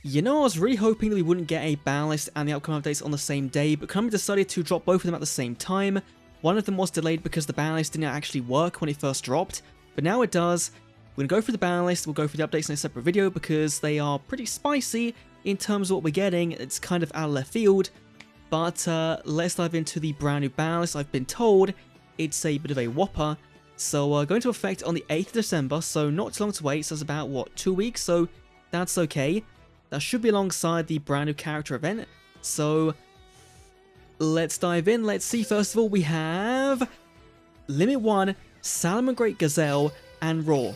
You know, I was really hoping that we wouldn't get a ban list and the upcoming updates on the same day, but Konami decided to drop both of them at the same time. One of them was delayed because the ban list didn't actually work when it first dropped, but now it does. We're going to go through the ban list, we'll go through the updates in a separate video because they are pretty spicy in terms of what we're getting. It's kind of out of left field, but let's dive into the brand new ban list. I've been told it's a bit of a whopper, so going to effect on the 8th of December, so not too long to wait, so it's about, what, 2 weeks, so that's okay. That should be alongside the brand new character event, so let's dive in. Let's see, first of all, we have Limit 1, Salamangreat Gazelle, and Roar.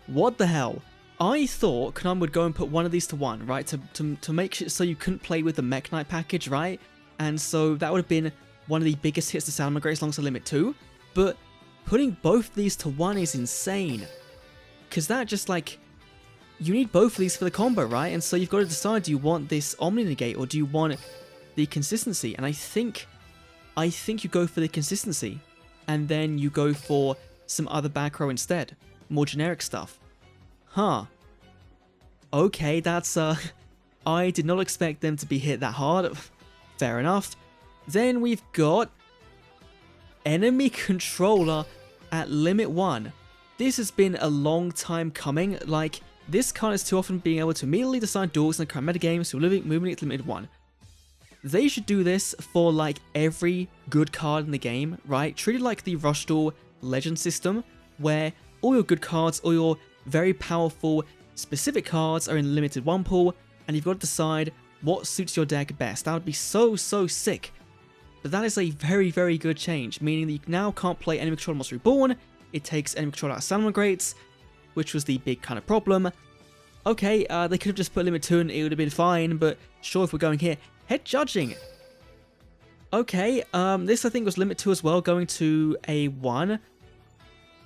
What the hell? I thought Konami would go and put one of these to one, right, to make it so you couldn't play with the Mech Knight package, right? And so that would have been one of the biggest hits to Salamangreat alongside Limit 2, but putting both these to one is insane, because that just, like, you need both of these for the combo, right? And so you've got to decide, do you want this Omni Negate or do you want the consistency? And I think you go for the consistency, and then you go for some other back row instead, more generic stuff. Huh. Okay, that's I did not expect them to be hit that hard. Fair enough. Then we've got Enemy Controller at Limit 1. This has been a long time coming. Like, this card is too often being able to immediately decide duels in the current metagame, so moving it to Limit 1. They should do this for, like, every good card in the game, right? Treat it like the Rush Duel Legend system, where all your good cards, all your very powerful specific cards are in limited 1 pool, and you've got to decide what suits your deck best. That would be so sick. But that is a very, very good change, meaning that you now can't play Enemy Controller Monster Reborn. It takes Enemy Controller out of Salamangreats, which was the big kind of problem. Okay, they could have just put Limit 2 and it would have been fine, but sure, if we're going here. Head Judging. Okay, this I think was Limit 2 as well, going to a 1.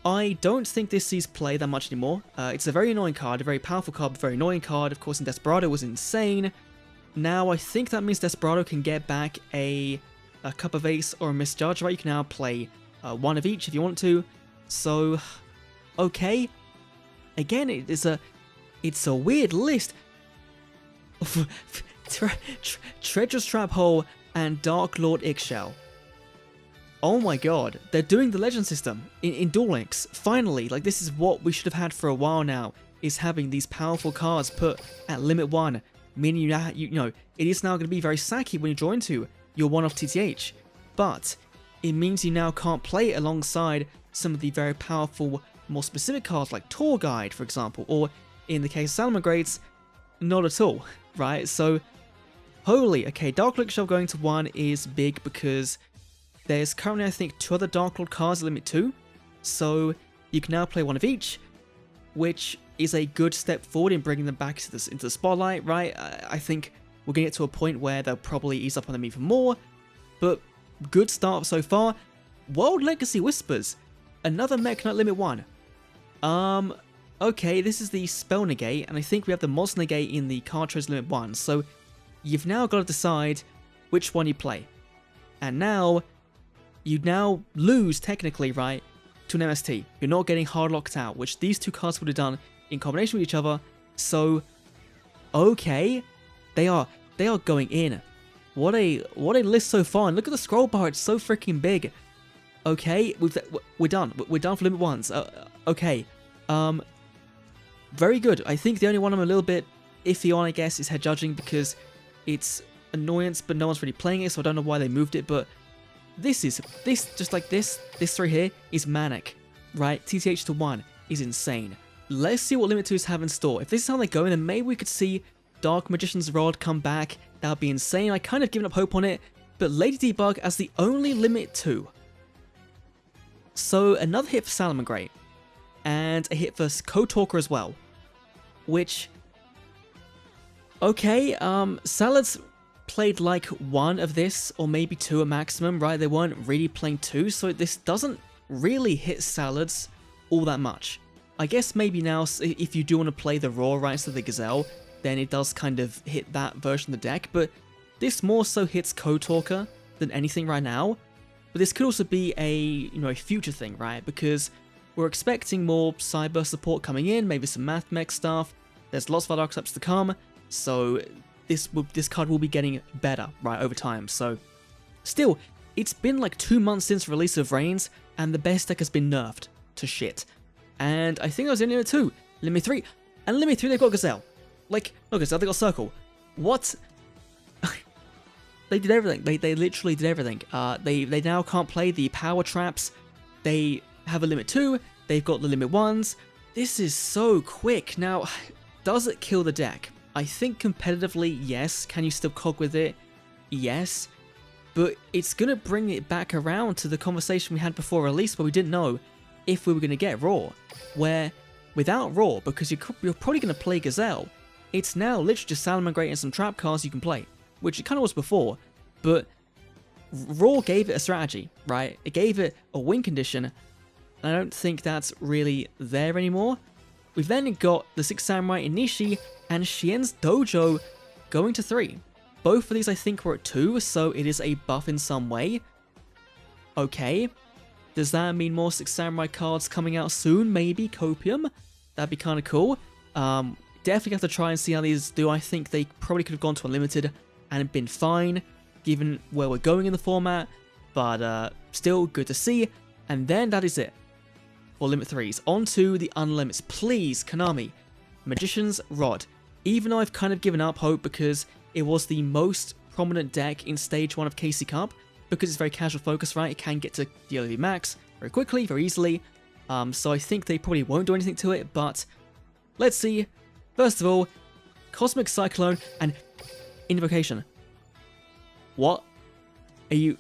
I don't think this sees play that much anymore. It's a very annoying card, a very powerful card, but very annoying card. Of course, in Desperado was insane. Now, I think that means Desperado can get back a Cup of Ace or a Misjudge, right? You can now play one of each if you want to. So, okay. Again, it's a weird list. Treacherous Trap Hole and Dark Lord Ixchel. Oh my god, they're doing the Legend system in Duel Links. Finally, like, this is what we should have had for a while now, is having these powerful cards put at Limit 1, meaning you know, it is now going to be very sacky when you draw into your one-off TTH, but it means you now can't play it alongside some of the very powerful, more specific cards like Tour Guide, for example, or in the case of Salamangreats, not at all, right? So, holy, okay, Dark Lord Ixchel going to 1 is big because there's currently, I think, 2 other Dark Lord cards at Limit 2, so you can now play one of each, which is a good step forward in bringing them back into the spotlight, right? I think we're going to get to a point where they'll probably ease up on them even more, but good start so far. World Legacy Whispers, another Mech Knight Limit 1. Okay, this is the Spell Negate, and I think we have the Monster Negate in the Cartridge Limit 1, so you've now got to decide which one you play. And now, you now lose, technically, right, to an MST. You're not getting hard locked out, which these two cards would have done in combination with each other, so, okay, they are going in. What a list so far, and look at the scroll bar, it's so freaking big. Okay, we're done for Limit 1s. Okay, very good. I think the only one I'm a little bit iffy on, I guess, is Head Judging, because it's annoyance, but no one's really playing it, so I don't know why they moved it, but this, just like this 3 here, is manic, right? TTH to 1 is insane. Let's see what Limit 2s have in store. If this is how they're going, then maybe we could see Dark Magician's Rod come back. That would be insane. I kind of given up hope on it, but Lady Debug as the only Limit 2. So another hit for Salamangreat, and a hit for Code Talker as well, which, okay, Salads played like 1 of this, or maybe 2 at maximum, right? They weren't really playing 2, so this doesn't really hit Salads all that much. I guess maybe now, if you do want to play the Raw rights of the Gazelle, then it does kind of hit that version of the deck, but this more so hits Code Talker than anything right now. But this could also be a future thing, right? Because we're expecting more Cyber support coming in, maybe some Math Mech stuff. There's lots of other archetypes to come, So this card will be getting better, right, over time. So still, it's been like 2 months since release of Reigns, and the best deck has been nerfed to shit. And I think I was in Limit 2, Limit 3, and Limit 3 they've got Gazelle. Like, not Gazelle, they got Circle. What? They did everything. They literally did everything. They now can't play the power traps. They have a Limit 2, they've got the Limit 1s. This is so quick. Now, does it kill the deck? I think competitively, yes. Can you still cog with it? Yes. But it's going to bring it back around to the conversation we had before release, where we didn't know if we were going to get Raw. Where, without Raw, because you're probably going to play Gazelle, it's now literally just Salamangreat and some trap cards you can play, which it kind of was before, but Raw gave it a strategy, right? It gave it a win condition, and I don't think that's really there anymore. We've then got the 6 Samurai Inishi and Shien's Dojo going to 3. Both of these I think were at 2, so it is a buff in some way. Okay, does that mean more 6 Samurai cards coming out soon? Maybe Copium? That'd be kind of cool. Definitely have to try and see how these do. I think they probably could have gone to Unlimited and been fine, given where we're going in the format, but still good to see. And then that is it for Limit 3s. On to the Unlimits. Please, Konami. Magician's Rod. Even though I've kind of given up hope because it was the most prominent deck in Stage 1 of KC Cup, because it's very casual focus, right? It can get to the LV max very quickly, very easily. So I think they probably won't do anything to it, but let's see. First of all, Cosmic Cyclone and Invocation. What? Are you...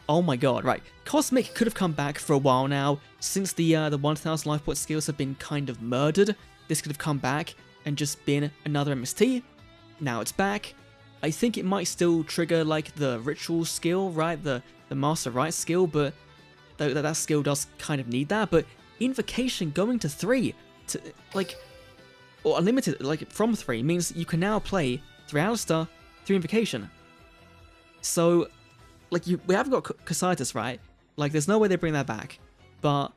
Oh my god, right. Cosmic could have come back for a while now. Since the 1000 life point skills have been kind of murdered, this could have come back and just been another MST. Now it's back. I think it might still trigger like the ritual skill, right? The Master Right skill, but that skill does kind of need that. But Invocation going to 3, to like, or Unlimited, like from 3, means you can now play 3 Alistar, 3 Invocation. So, like, we haven't got Casitas, right? Like, there's no way they bring that back. But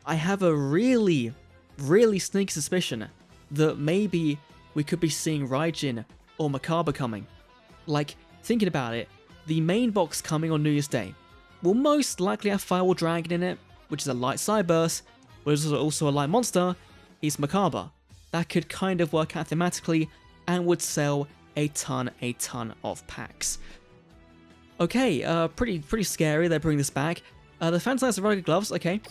I have a really, really sneaky suspicion that maybe we could be seeing Raijin or Macabre coming. Like, thinking about it, the main box coming on New Year's Day will most likely have Firewall Dragon in it, which is a light Cyberse, but is also a light monster, is Macabre. That could kind of work out thematically and would sell a ton of packs. Okay, pretty scary they're bringing this back. The Phantom Knights are very good gloves, okay.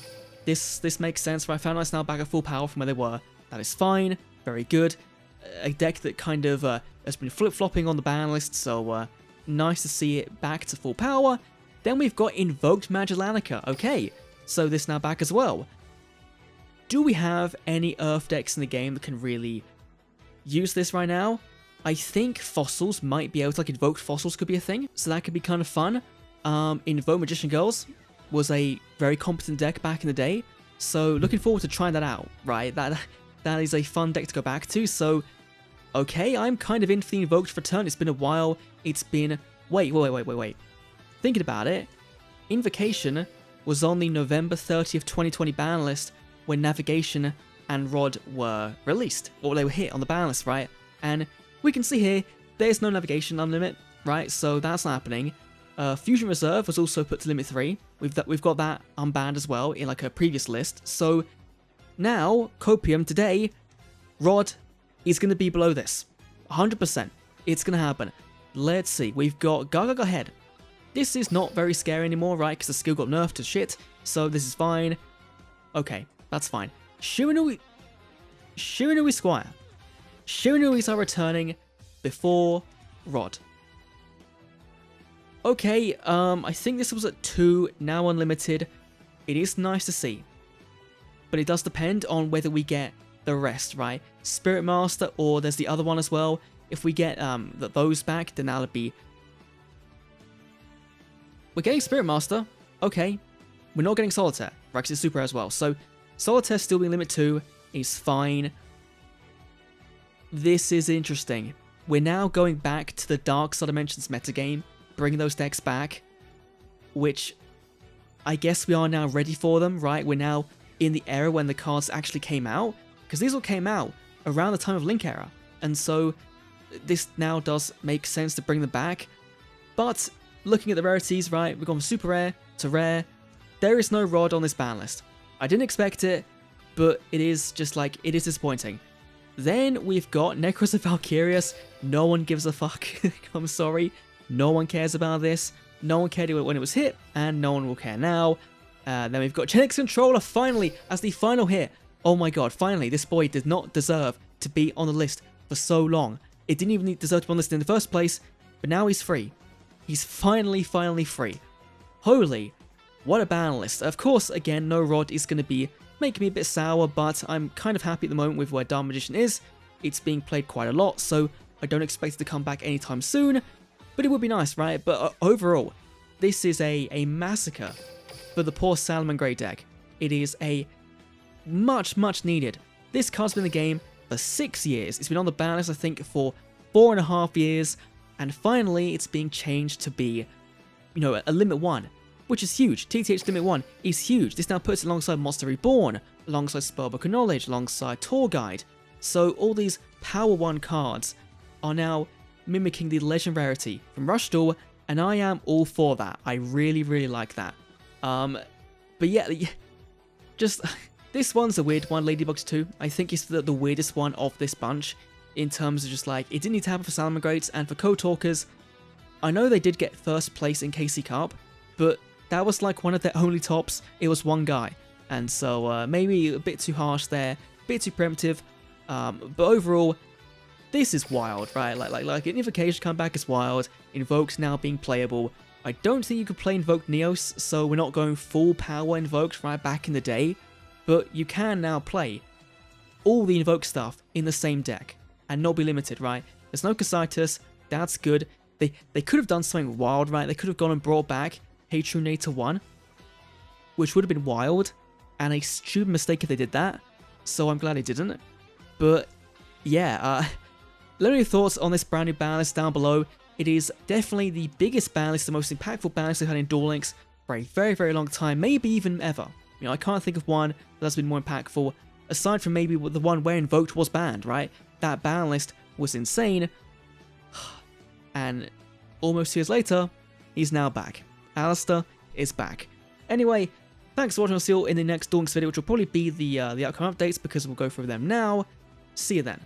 This makes sense, right? Phantom Knights now back at full power from where they were. That is fine, very good. A deck that kind of has been flip-flopping on the ban list, so nice to see it back to full power. Then we've got Invoked Magellanica, okay. So this now back as well. Do we have any Earth decks in the game that can really use this right now? I think Fossils might be able to, like, Invoked Fossils could be a thing, so that could be kind of fun. Invoked Magician Girls was a very competent deck back in the day, so looking forward to trying that out, right? That is a fun deck to go back to, so okay, I'm kind of in for the Invoked return. It's been a while. It's been... Wait. Thinking about it, Invocation was on the November 30th, 2020 ban list when Navigation and Rod were released, or they were hit on the ban list, right? And we can see here, there's no Navigation Unlimit, right? So that's not happening. Fusion Reserve was also put to Limit 3. We've got that unbanned as well in like a previous list. So now, Copium today, Rod is going to be below this. 100%. It's going to happen. Let's see. We've got Gargaga Head. This is not very scary anymore, right? Because the skill got nerfed to shit. So this is fine. Okay, that's fine. Shiranui Squire. Shiranuis are returning before Rod. Okay, I think this was at 2, now unlimited. It is nice to see. But it does depend on whether we get the rest, right? Spirit Master, or there's the other one as well. If we get those back, then that'll be... We're getting Spirit Master. Okay. We're not getting Solitaire, right? Because it's super as well. So, Solitaire still being Limit 2 is fine. This is interesting. We're now going back to the Dark Side Dimensions metagame, bringing those decks back, which I guess we are now ready for them, right? We're now in the era when the cards actually came out, because these all came out around the time of Link Era, and so this now does make sense to bring them back. But looking at the rarities, right, we've gone from super rare to rare. There is no Rod on this ban list. I didn't expect it, but it is just like, it is disappointing. Then we've got Necros of Valkyrius. No one gives a fuck. I'm sorry. No one cares about this. No one cared when it was hit, and no one will care now. Then we've got Genex Controller finally as the final hit. Oh my god, finally, this boy did not deserve to be on the list for so long. It didn't even deserve to be on the list in the first place, but now he's free. He's finally free. Holy, what a ban list. Of course, again, no Rod is going to be making me a bit sour, but I'm kind of happy at the moment with where Dark Magician is. It's being played quite a lot, so I don't expect it to come back anytime soon, but it would be nice, right? But overall, this is a massacre for the poor Salamangreat deck. It is a much needed. This card's been in the game for 6 years. It's been on the ban list, I think, for 4.5 years, and finally it's being changed to be, you know, a Limit 1, which is huge. TTH Limit 1 is huge. This now puts it alongside Monster Reborn, alongside Spellbook of Knowledge, alongside Tour Guide. So all these Power 1 cards are now mimicking the Legend rarity from Rush Duel, and I am all for that. I really like that. But yeah, just this one's a weird one, Ladybugs 2. I think it's the weirdest one of this bunch in terms of just like, it didn't need to happen for Salamangreats, and for Code Talkers, I know they did get first place in KC Cup, but that was like one of their only tops. It was one guy, and so maybe a bit too harsh there, a bit too primitive, but overall, this is wild, right? Like Invocation comeback is wild, Invoke's now being playable. I don't think you could play Invoke Neos, so we're not going full power Invoked right back in the day, but you can now play all the Invoke stuff in the same deck, and not be limited, right? There's no Casitus, that's good. They could have done something wild, right? They could have gone and brought back Hatrunator 1, which would have been wild, and a stupid mistake if they did that, so I'm glad they didn't. But yeah, let me know your thoughts on this brand new ban list down below. It is definitely the biggest ban list, the most impactful ban list I've had in Duel Links for a very long time, maybe even ever. You know, I can't think of one that's been more impactful, aside from maybe the one where Invoked was banned, right? That ban list was insane, and almost 2 years later, he's now back. Alistair is back. Anyway, thanks for watching. I'll see you all in the next Duel Links video, which will probably be the upcoming updates, because we'll go through them now. See you then.